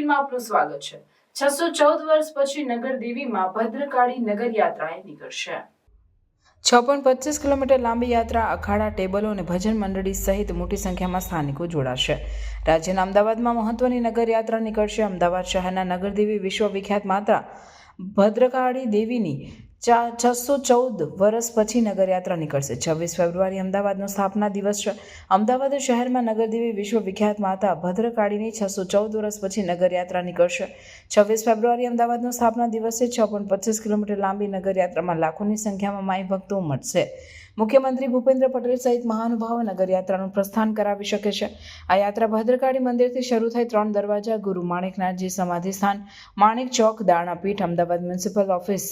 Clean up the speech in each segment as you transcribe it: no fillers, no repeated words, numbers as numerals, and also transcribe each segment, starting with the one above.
બુલેટિનમાં આપનું સ્વાગત છે। 614 વર્ષ પછી નગર દેવીમાં ભદ્રકાળી નગર યાત્રાએ નીકળશે। 6.25 કિલોમીટર લાંબી યાત્રા અખાડા, ટેબલો અને ભજન મંડળી સહિત મોટી સંખ્યામાં સ્થાનિકો જોડાશે। રાજ્યના અમદાવાદમાં મહત્વની નગર યાત્રા નીકળશે। અમદાવાદ શહેરના નગરદેવી વિશ્વવિખ્યાત માતા ભદ્રકાળી દેવીની 614 વર્ષ પછી નગરયાત્રા નીકળશે। 26 ફેબ્રુઆરી અમદાવાદનો સ્થાપના દિવસ છે। અમદાવાદ શહેરમાં નગરદેવી વિશ્વવિખ્યાત માતા ભદ્રકાળીની 614 વર્ષ પછી નગરયાત્રા નીકળશે। 26 ફેબ્રુઆરી અમદાવાદનો સ્થાપના દિવસ છે। 6.25 કિલોમીટર લાંબી નગરયાત્રામાં લાખોની સંખ્યામાં માઈ ભક્તો ઉમટશે। મુખ્યમંત્રી ભૂપેન્દ્ર પટેલ સહિત મહાનુભાવો નગરયાત્રાનું પ્રસ્થાન કરાવી શકે છે। આ યાત્રા ભદ્રકાળી મંદિરથી શરૂ થઈ 3 દરવાજા, ગુરુ માણેકનાથજી સમાધિ સ્થાન, માણેક ચોક, દાણાપીઠ, અમદાવાદ મ્યુનિસિપલ ઓફિસ,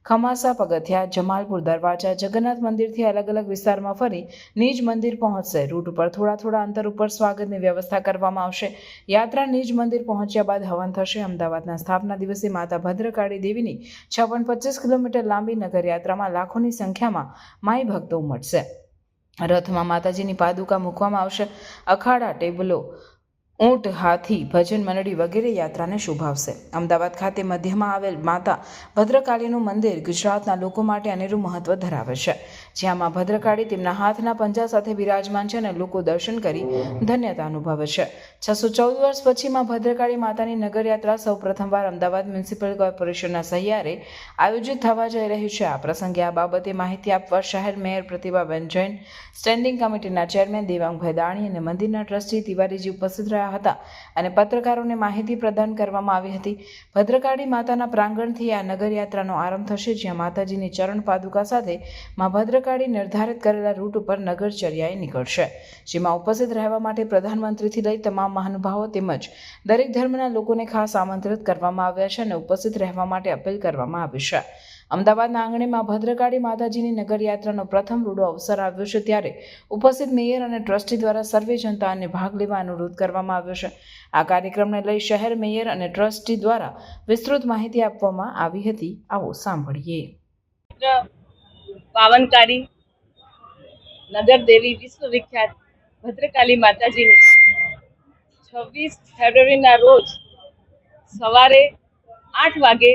ખમાસા પગથિયા, જમાલપુર દરવાજા, જગન્નાથ મંદિરથી અલગ અલગ વિસ્તારમાં ફરી નિજ મંદિર પહોંચશે। રૂટ ઉપર થોડા અંતર ઉપર સ્વાગતની વ્યવસ્થા કરવામાં આવશે। યાત્રા નિજ મંદિર પહોંચ્યા બાદ હવન થશે। અમદાવાદના સ્થાપના દિવસે માતા ભદ્રકાળી દેવીની 6.25 કિલોમીટર લાંબી નગરયાત્રામાં લાખોની સંખ્યામાં માઈ ભક્તો ઉમટશે। રથમાં માતાજીની પાદુકા મૂકવામાં આવશે। અખાડા, ટેબલો, ઊંટ, હાથી, ભજન મંડળી વગેરે યાત્રાને શોભાવશે। અમદાવાદ ખાતે મધ્યમાં આવેલ માતા ભદ્રકાળીનું મંદિર ગુજરાતના લોકો માટે અનેરું મહત્વ ધરાવે છે, જ્યાં મા ભદ્રકાળી તેમના હાથના પંજા સાથે બિરાજમાન છે અને લોકો દર્શન કરી ધન્યતા અનુભવે છે। 614 વર્ષ પછી મા ભદ્રકાળી માતાની નગરયાત્રા સૌ પ્રથમવાર અમદાવાદ મ્યુનિસિપલ કોર્પોરેશનના સહિયારે આયોજિત થવા જઈ રહી છે। આ પ્રસંગે આ બાબતે માહિતી આપવા શહેર મેયર પ્રતિભાબેન જૈન, સ્ટેન્ડિંગ કમિટીના ચેરમેન દેવાંગભાઈ દાણી અને મંદિરના ટ્રસ્ટી તિવારીજી ઉપસ્થિત રહ્યા હતા અને પત્રકારોને માહિતી પ્રદાન કરવામાં આવી હતી। ભદ્રકાળી માતાના પ્રાંગણથી આ નગરયાત્રાનો આરંભ થશે, જ્યાં માતાજીની ચરણ પાદુકા સાથે મા ભદ્રકાળી નિર્ધારિત કરેલા રૂટ ઉપર નગરચર્યાએ નીકળશે, જેમાં ઉપસ્થિત રહેવા માટે પ્રધાનમંત્રીથી લઈ તમામ મહાનુભાવો તેમજ દરેક ધર્મના લોકોને ખાસ આમંત્રિત કરવામાં આવ્યા છે અને ઉપસ્થિત રહેવા માટે અપીલ કરવામાં આવી છે। અમદાવાદના આંગણે મા ભદ્રકાળી માતાજીની નગરયાત્રાનો પ્રથમ રૂડો અવસર આવ્યો છે, ત્યારે ઉપસ્થિત મેયર અને ટ્રસ્ટી દ્વારા સર્વે જનતાને ભાગ લેવા અનુરોધ કરવામાં આવ્યો છે। આ કાર્યક્રમને લઈ શહેર મેયર અને ટ્રસ્ટી દ્વારા વિસ્તૃત માહિતી આપવામાં આવી હતી। આવો સાંભળીએ। પાવનકારી નગર દેવી વિશ્વવિખ્યાત ભદ્રકાળી માતાજીની 26 ફેબ્રુઆરીના રોજ સવારે 8 વાગે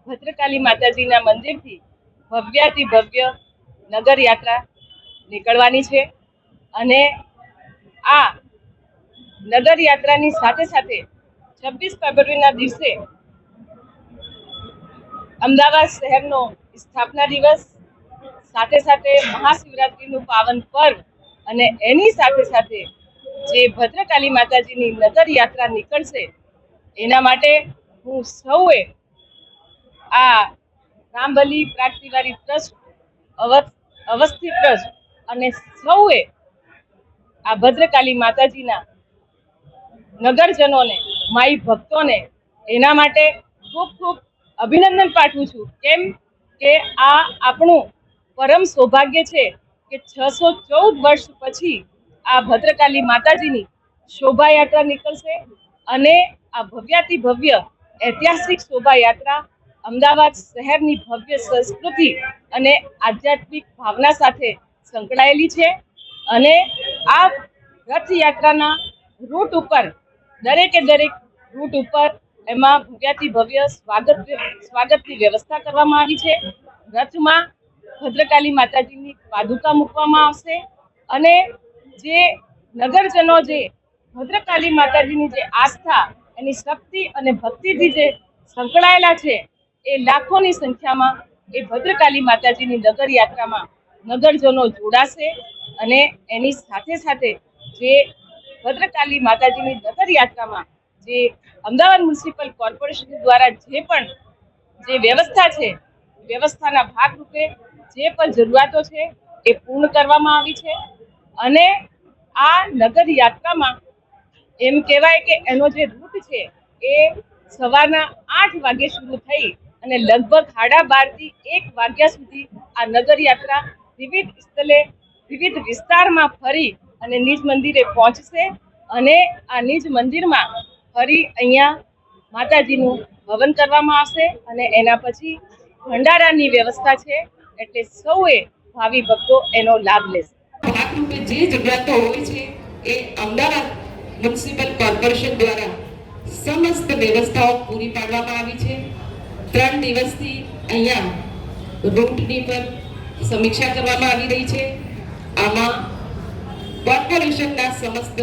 ભદ્રકાળી માતાજીના મંદિરથી ભવ્યાતિ ભવ્ય નગર યાત્રા નીકળવાની છે અને આ નગર યાત્રાની સાથે સાથે 26 ફેબ્રુઆરીના દિવસે અમદાવાદ શહેરનો સ્થાપના દિવસ, સાથે સાથે મહાશિવરાત્રિનું પાવન પર્વ અને એની સાથે સાથે જે ભદ્રકાળી માતાજીની નગર યાત્રા નીકળશે એના માટે હું સૌએ આ રામબલી પ્રાગતિવારી ટ્રસ્ટ, અવસ્થિત ટ્રસ્ટ અને સૌએ આ ભદ્રકાળી માતાજીના નગરજનોને, માઈ ભક્તોને એના માટે ખૂબ ખૂબ અભિનંદન પાઠવું છું। કેમ કે આ આપણું પરમ સૌભાગ્ય છે કે 614 વર્ષ પછી આ ભદ્રકાળી માતાજીની શોભાયાત્રા નીકળશે અને આ ભવ્યાતિ ભવ્ય ઐતિહાસિક શોભાયાત્રા અમદાવાદ શહેરની ભવ્ય સંસ્કૃતિ અને આધ્યાત્મિક ભાવના સાથે સંકળાયેલી છે અને આ રથયાત્રાના રૂટ ઉપર દરેકે દરેક રૂટ ઉપર એમાં ભવ્યાતિ ભવ્ય સ્વાગતની વ્યવસ્થા કરવામાં આવી છે। રથમાં ભદ્રકાળી માતાજીની પાદુકા મૂકવામાં આવશે અને જે નગરજનો જે ભદ્રકાળી માતાજીની જે આસ્થા, એની શક્તિ અને ભક્તિથી જે સંકળાયેલા છે એ લાખોની સંખ્યામાં એ ભદ્રકાળી માતાજીની નગર યાત્રામાં નગરજનો જોડાશે અને એની સાથે સાથે જે ભદ્રકાળી માતાજીની નગર યાત્રામાં જે અમદાવાદ મ્યુનિસિપલ કોર્પોરેશન દ્વારા જે પણ જે વ્યવસ્થા છે, વ્યવસ્થાના ભાગરૂપે જે પણ જરૂરિયાતો છે એ પૂર્ણ કરવામાં આવી છે અને આ નગર યાત્રામાં એમ કહેવાય કે એનો જે રૂટ છે એ સવારના 8 વાગે શરૂ થઈ અને લગભગ 12:30 થી 1 વાગ્યા સુધી આ નગર યાત્રા વિવિધ સ્થળે, વિવિધ વિસ્તારમાં ફરી અને નિજ મંદિરે પહોંચશે અને આ નિજ મંદિરમાં ફરી અહીંયા માતાજીનું હવન કરવામાં આવશે અને એના પછી ભંડારાની વ્યવસ્થા છે, એટલે સૌએ ભાવિ ભક્તો એનો લાભ લેશે। ભાગરૂપે જે જરૂરિયાતો હોય છે એ અમદાવાદ મ્યુનિસિપલ કોર્પોરેશન દ્વારા સમસ્ત વ્યવસ્થાઓ પૂરી પાડવામાં આવી છે. 3 દિવસથી અહીંયા રૂટની પર સમીક્ષા કરવામાં આવી રહી છે. આમાં કોર્પોરેશનના સમસ્ત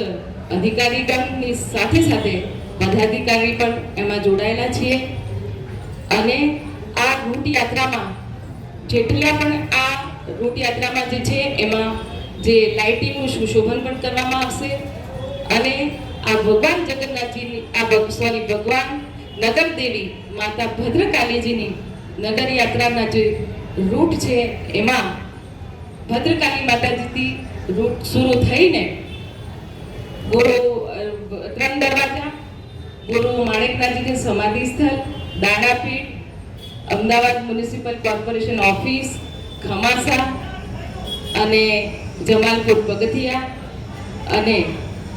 અધિકારીગણની સાથે સાથે પદાધિકારી પણ એમાં જોડાયેલા છીએ અને આ રૂટ યાત્રામાં જેટલા પણ આ રૂટ યાત્રામાં જે છે એમાં જે લાઇટિંગનું સુશોભન પણ કરવામાં આવશે અને આ ભગવાન જગન્નાથજીની ભગવાન નગર દેવી માતા ભદ્રકાલીજીની નગર યાત્રાના જે રૂટ છે એમાં ભદ્રકાલી માતાજીથી રૂટ શરૂ થઈને ગુરુ 3 દરવાજા, ગુરુ માણેકનાથજીનું સમાધિ સ્થળ, Danapith, Ahmedabad municipal corporation office, Khamasa અને જમાલપુર પગથિયા અને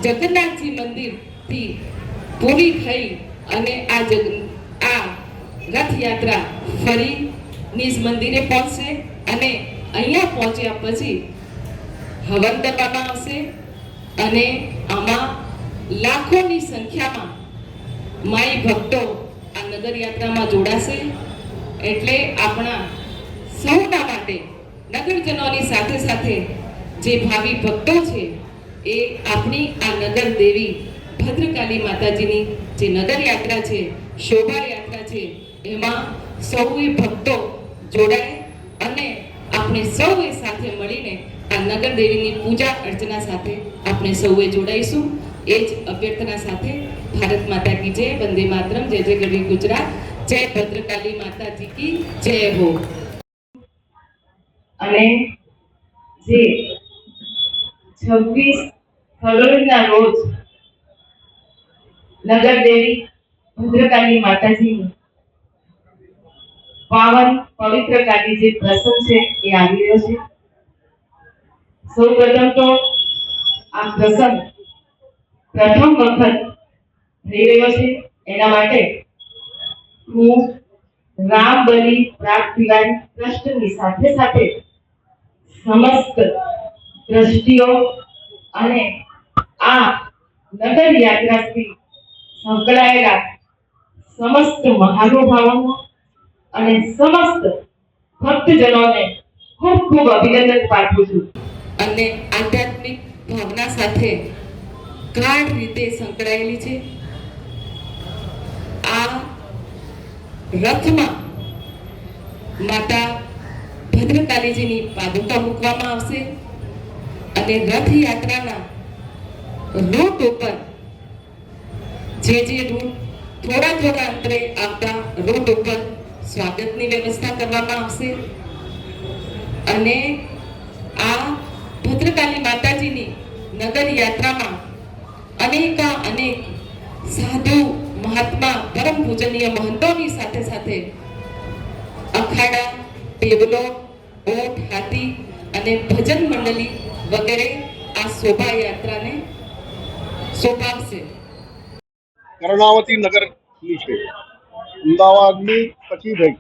જગન્નાથજી મંદિરથી પૂરી થઈ અને આ રથયાત્રા ફરી નિજ મંદિરે પહોંચશે અને અહીંયા પહોંચ્યા પછી હવન કરવામાં આવશે અને આમાં લાખોની સંખ્યામાં માઈ ભક્તો આ નગર યાત્રામાં જોડાશે. એટલે આપણા સૌના માટે નગરજનોની સાથે સાથે જે ભાવિ ભક્તો છે એ આપણી આ નગર દેવી ભદ્રકાલી માતાજીની જે નગર યાત્રા છે, શોભા યાત્રા છે, એમાં સૌએ ભક્તો જોડાય અને આપણે સૌએ સાથે મળીને આ નગર દેવીની પૂજા અર્ચના સાથે આપણે સૌએ જોડાઈશું. એ જ અભ્યર્થના સાથે ભારત માતા કી જય, વંદે માતરમ, જય જય ગરવી ગુજરાત, જય ભદ્રકાલી માતાજી કી જય હો. અને જે 26 ફેબ્રુઆરીના રોજ નગર દેવી ભદ્રકાલી માતાજીની પાવન પવિત્રકારી જે પ્રસંગ છે એ આવી રહ્યો છે. સૌ પ્રથમ તો આ પ્રસંગ પ્રથમ વખત થઈ રહ્યો છે. એના માટે હું રામબલી પ્રાર્થના ટ્રસ્ટની સાથે સાથે સમસ્ત ટ્રસ્ટીઓ અને આ નગર યાત્રાથી સંકળાયેલા સમસ્ત મહાનુભાવોનો અને સમસ્ત ભક્તજનોને ખૂબ ખૂબ અભિનંદન પાઠવું છું. અને આધ્યાત્મિક ભાવના સાથે ગાઢ રીતે સંકળાયેલી છે. આ રથમાં માતા ભદ્રકાલીજીની પાદુકા મૂકવામાં આવશે અને રથયાત્રાના રૂટ ઉપર જે રૂટ થોડા અંતરે આવતા રૂટ ઉપર સ્વાગતની વ્યવસ્થા કરવામાં આવશે અને આ ભદ્રકાલી માતાજીની નગર યાત્રામાં અનેક સાધુ મહાત્મા પરમ પૂજનીય મહંતોની સાથે સાથે અખાડા, ટેબલો, ઓટ, હાથી અને ભજન મંડળી વગેરે આ શોભા યાત્રાને શોભાવશે. કર્ણાવતી નગરની છે, અમદાવાદની પછી થઈ,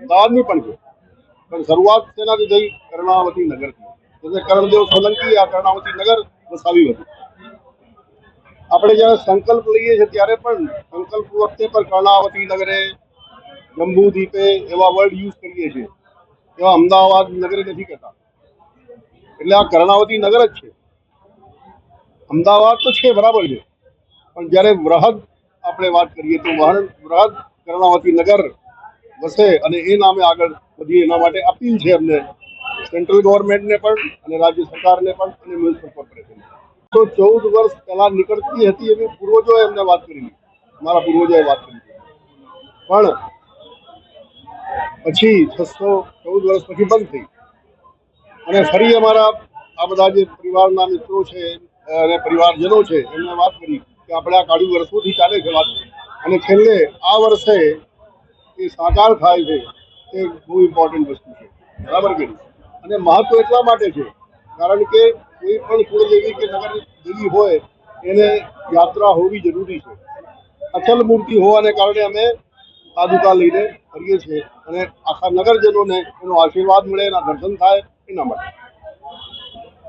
અમદાવાદની પણ છે, પણ શરૂઆત તેનાથી થઈ કર્ણાવતી નગરથી. એટલે કરણદેવ સોલંકી આ કર્ણાવતી નગર વસાવ્યું હતું. આપણે જ્યારે સંકલ્પ લઈએ છીએ ત્યારે પણ સંકલ્પ વખતે પણ કર્ણાવતી નગરે, જંબુદ્વીપે એવા વર્ડ યુઝ કરીએ છીએ, એવા અમદાવાદ નગરે નથી કહેતા. એટલે આ કર્ણાવતી નગર જ છે. અમદાવાદ તો છે બરાબર છે, પણ જ્યારે વૃહદ આપણે વાત કરીએ તો વૃહદ કર્ણાવતી નગર વસે અને એ નામે આગળ વધીએ એના માટે અપીલ છે અમને, સેન્ટ્રલ ગવર્મેન્ટને પણ અને રાજ્ય સરકારને પણ અને મ્યુનિસિપલ કોર્પોરેશનને. તો 14 વર્ષ પહેલા નીકળતી હતી એવી પૂર્વજોએ એમને વાત કરી, મારા પૂર્વજોએ વાત કરી, પણ પછી 614 વર્ષ પછી બંધ થઈ અને ફરી અમારા આ બધા જે પરિવારના મિત્રો છે અને પરિવારજનો છે એમને વાત કરી કે આપણે આ કાળું વર્ષોથી ચાલે છે વાત, અને છેલ્લે આ વર્ષે એ સાકાર થાય છે. એ બહુ ઇમ્પોર્ટન્ટ વસ્તુ છે, બરાબર કે નહીં? અને મહત્વ એટલા માટે છે કારણ કે કોઈ પણ કુળદેવી કે નગર દેવી હોય એને યાત્રા હોવી જરૂરી છે. અચલ મૂર્તિ હોવાને કારણે અમે પાદુકા લઈને ફરીએ છીએ અને આખા નગરજનોને એનો આશીર્વાદ મળે, એના દર્શન થાય એના માટે.